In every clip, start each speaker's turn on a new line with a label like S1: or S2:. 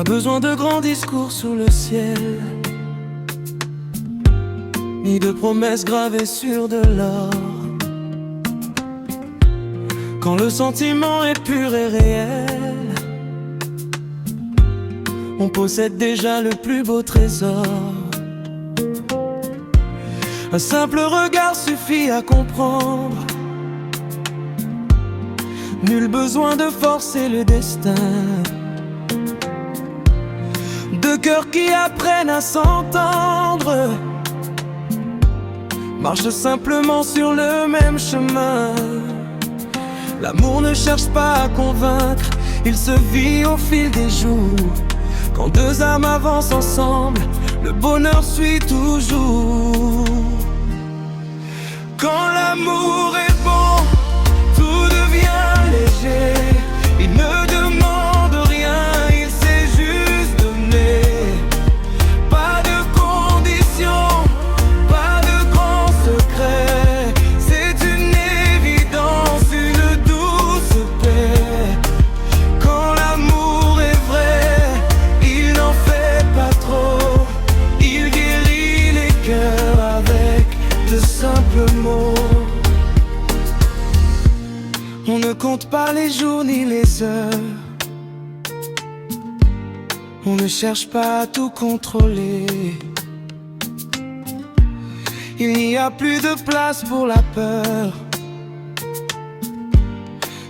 S1: Pas besoin de grands discours sous le ciel, ni de promesses gravées sur de l'or. Quand le sentiment est pur et réel, on possède déjà le plus beau trésor. Un simple regard suffit à comprendre. Nul besoin de forcer le destin. Deux cœurs qui apprennent à s'entendre, marchent simplement sur le même chemin. L'amour ne cherche pas à convaincre, il se vit au fil des jours. Quand deux âmes avancent ensemble, le bonheur suit toujours. Quand l'amour est bon, tout devient léger. Il ne demande rien, il sait juste donner. Pas de conditions, pas de grands secrets. C'est une évidence, une douce paix. Quand l'amour est vrai, il n'en fait pas trop. Il guérit les cœurs avec de simples mots. On ne compte pas les jours ni les heures. On ne cherche pas à tout contrôler. Il n'y a plus de place pour la peur,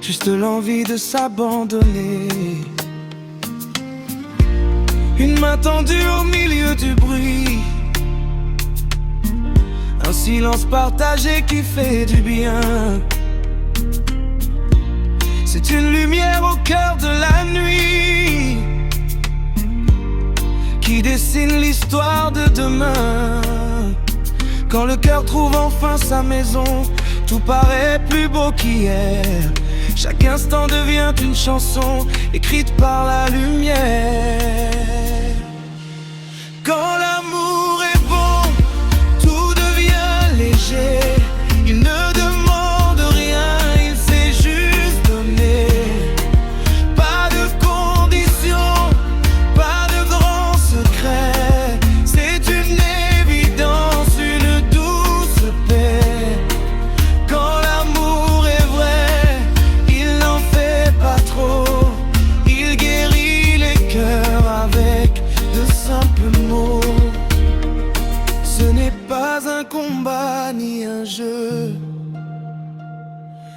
S1: juste l'envie de s'abandonner. Une main tendue au milieu du bruit, un silence partagé qui fait du bien. C'est une lumière au cœur de la nuit qui dessine l'histoire de demain. Quand le cœur trouve enfin sa maison, tout paraît plus beau qu'hier. Chaque instant devient une chanson écrite par la lumière. Quand l'amour est bon, tout devient léger. Il ne demande rien, il sait juste donner. Pas de conditions, pas de grands secrets. C'est une évidence, une douce paix. Quand l'amour est vrai, il n'en fait pas trop. Il guérit les cœurs avec de simples mots. Ce n'est pas un combat ni un jeu,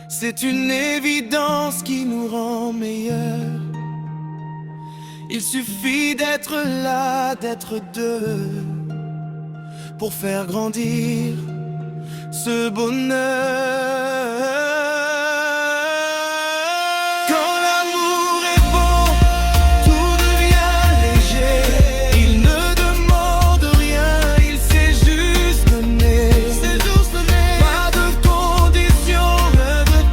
S1: c'est une évidence qui nous rend meilleurs. Il suffit d'être là, d'être deux, pour faire grandir ce bonheur. Quand l'amour est bon, tout devient léger. Il ne demande rien, il sait juste donner. Pas de conditions,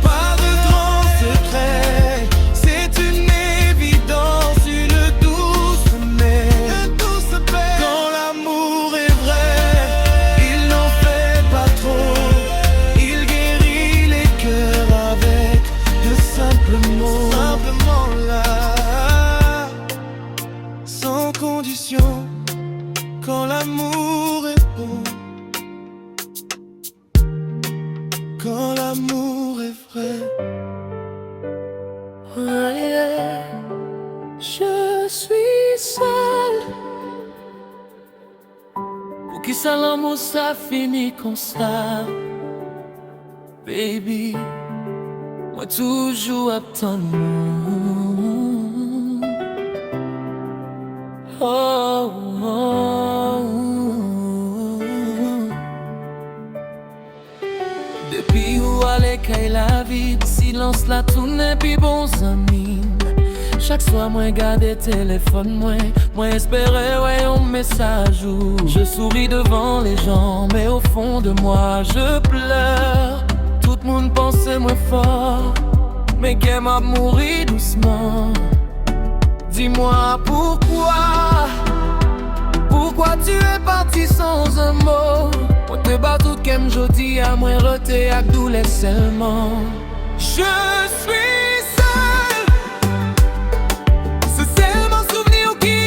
S1: pas de grands secrets. C'est une évidence, une douce paix. Quand l'amour est vrai, il n'en fait pas trop. Il guérit les cœurs avec de simples mots. Simplement là, sans condition. Quand l'amour est bon, quand l'amour est vrai. Ouais, je suis seul. Pour qui ça l'amour ça finit comme ça, baby? Moi toujours attendre. Oh, oh, oh. Depuis où aller qu'est la vie, silence la tourne puis bons amis. Chaque soir moi garde téléphone, moi espérer ouais un message où je souris devant les gens, mais au fond de moi je pleure. Tout le monde pense moi fort, mais qu'elle m'a mouru doucement. Dis-moi pourquoi tu es parti sans un mot. Moi te bat tout qu'aime jodi à moi rete ak douleur seulement. Je suis seul, c'est seulement souvenir qui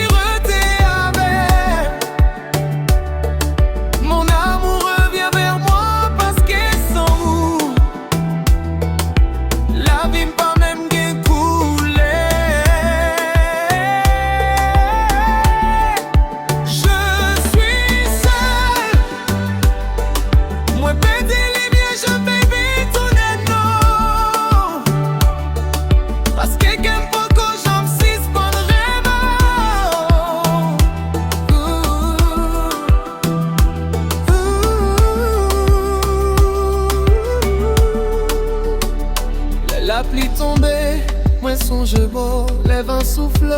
S1: Moi songe beau, lève un souffle,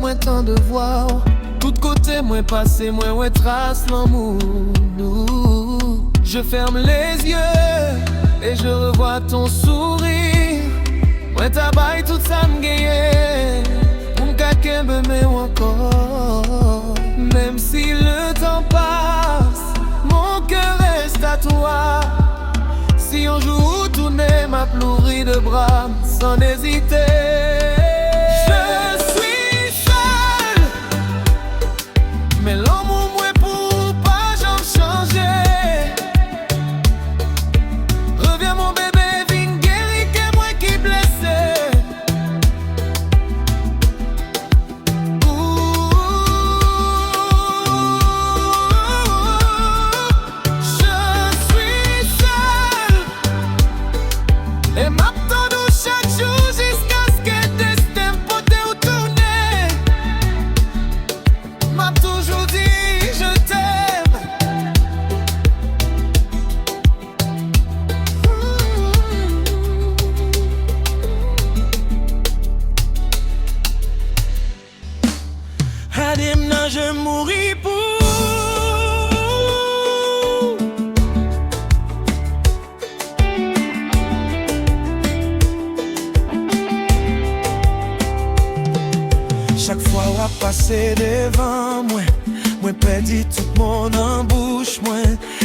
S1: moi temps de voir. Tout côté, moi passé, moi ouais trace l'amour. Je ferme les yeux et je revois ton sourire. Moi tabaille tout ça m'gaye. Mon caquin me met encore. Même si le temps passe, mon cœur reste à toi. Si un jour tourner ma plourie de bras sans hésiter. Je suis seul, mais l'amour moi pour pas j'en changer. Reviens mon bébé, viens guérir que moi qui blessé. Et m'attends chaque jour jusqu'à ce que le destin pote ou tourner. M'a toujours dit je t'aime. Adem nan je mouris pour. Chaque fois on a passé devant moi, moi perdu tout mon en bouche, moi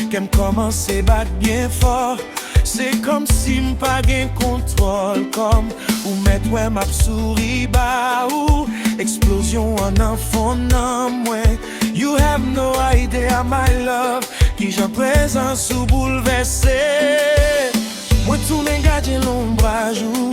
S1: qu'aime commencer battre bien fort. C'est comme si m'pas gain contrôle, comme ou mettre ouais m'a souris bas ou explosion en enfant non moi. You have no idea my love, qui j'en présence ou bouleversé. Moi tourne garder l'ombrage ou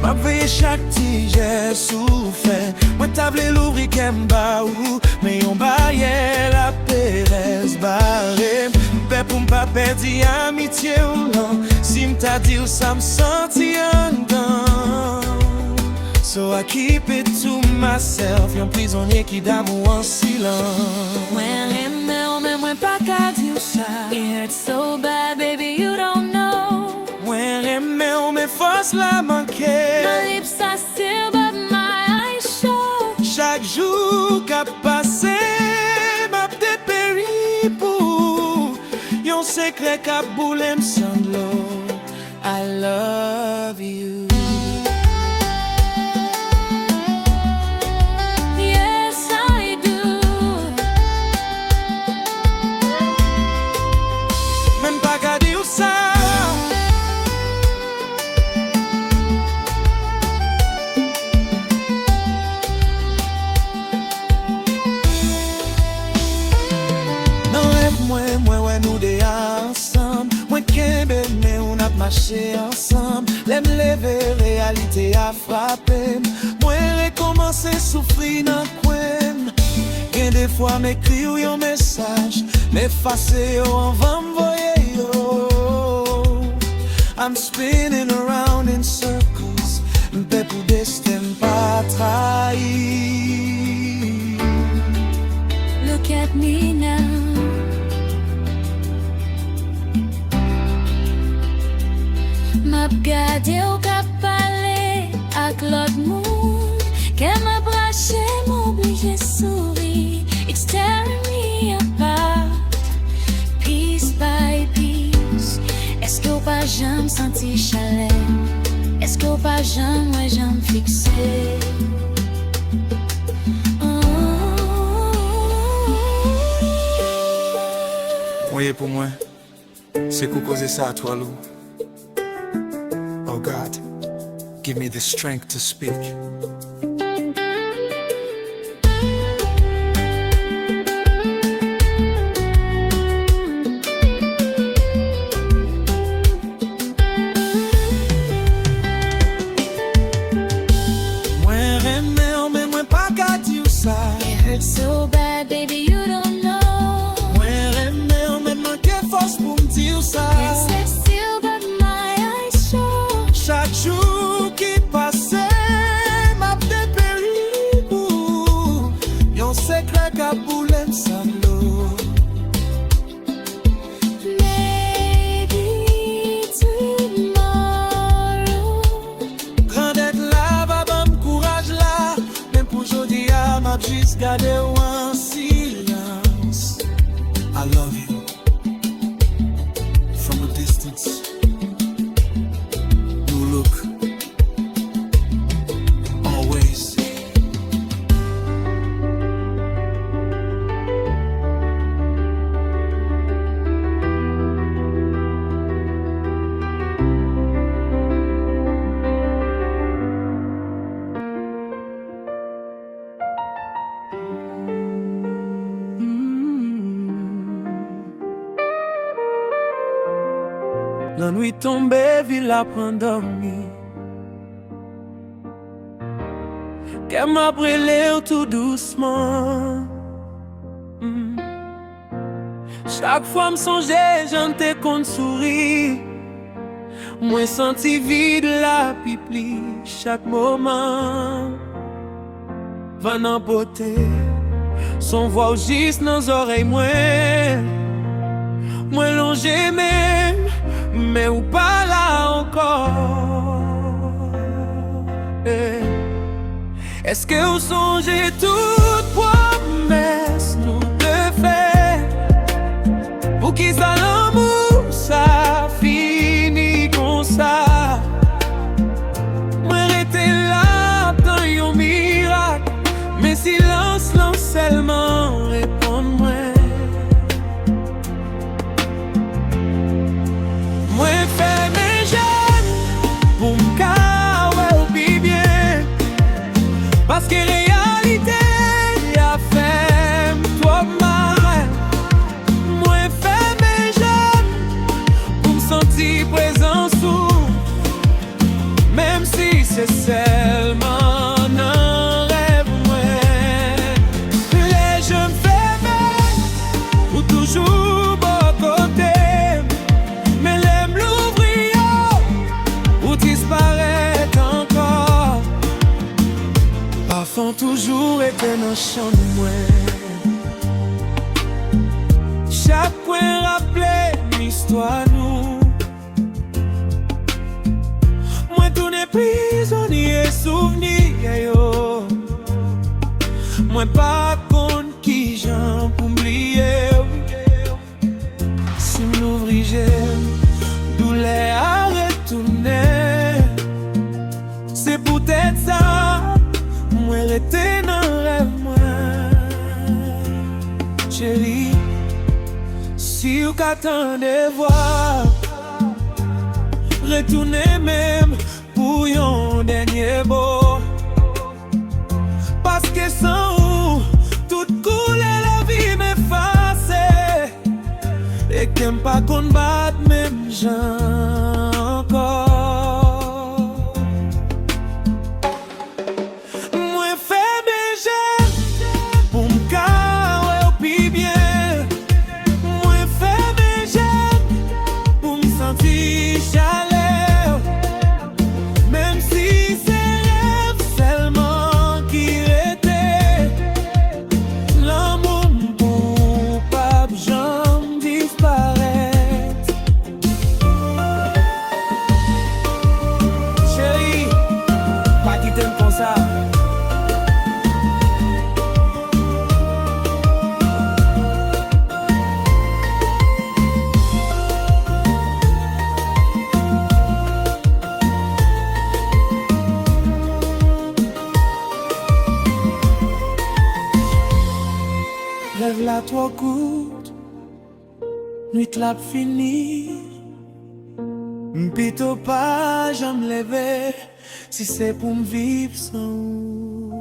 S1: m'a veillé chaque petit geste ou fait. Moi table l'ouvri qu'aime bas ou mais on baillait la péresse barré. M'pè pour m'pas perdre amitié ou non. Si m't'a dit ou ça me senti en dedans. So I keep it to myself. Yon prisonnier qui d'amour en silence.
S2: Moi remè, mais moi pas qu'à dire ça. It hurts so bad, baby, you don't know.
S1: Moi remè, mais force la manquer.
S2: My lips are still, but my eyes show.
S1: Chaque jour qu'a passé, m'a dépéri pour yon secret qu'a boulé m'sanglo. I love you.
S2: Yes, I do.
S1: Même pas qu'à dire ça. Moi, ouais, nous deux ensemble. Moi, qu'aimé, mais on a marché ensemble. L'aime lever, réalité a frappé. Moi, recommencer à souffrir dans le coin. Gain des fois, m'écrit ou un message. M'effacer, on va m'envoyer, yo. I'm spinning around in circles. M'pè pour destin pas trahir.
S2: Look at me now. M'a gade ou ka pale ak l'autre monde. Qu'elle m'a braché, m'oblige sourire. It's tearing me apart, piece by piece. Est-ce qu'on pas jamais senti chaleur? Est-ce qu'on pas jamais fixé?
S1: Voyez pour moi, c'est qu'on cause ça à toi, Lou. Oh God, give me the strength to speak.
S2: It hurts so bad, baby, you don't know. It's still, but my eyes show.
S1: Chaque jour qui passait,
S3: I love you from a distance. You look always.
S1: La nuit tombée, ville a prend dormi. Qu'elle m'a brûlé tout doucement. Chaque fois me songeais, j'en t'ai qu'on sourit. Moi senti vide la pipli chaque moment. Van en beauté, son voix juste dans les oreilles, moi longé même, mais ou pas là encore. Est-ce que vous songez toute promesse nous de faire? Pour qui ça l'amour, ça finit comme ça. Moi j'étais là dans un miracle, mais silence l'en seulement répond-moi. Moi fais mes jeunes pour m'caouer bien, parce que réalité a fait toi mal. Moi fais mes jeunes pour me sentir présent sous, même si c'est seulement un rêve. Les jeunes fais même pour toujours bon côté, mais l'aime l'ouvrir ou disparaître encore. Parfois toujours été dans le champ de moi. Chaque point rappelait l'histoire nous. Moi tourné prisonnier souvenir yo. Moi pas contre qui j'en oublié. Si m'ouvrir j'aime, douleur à retourner. C'est peut-être ça. Moi rester dans le rêve, moi. Chérie, si vous qu'attendez voir, retournez même pour un dernier beau. Parce que sans vous, toute coule la vie m'efface. Et qu'aime pas qu'on batte même gens encore. Rêve la trop courte, nuit la fini. M'pito pas, j'aime lever si c'est pour m'vivre sans.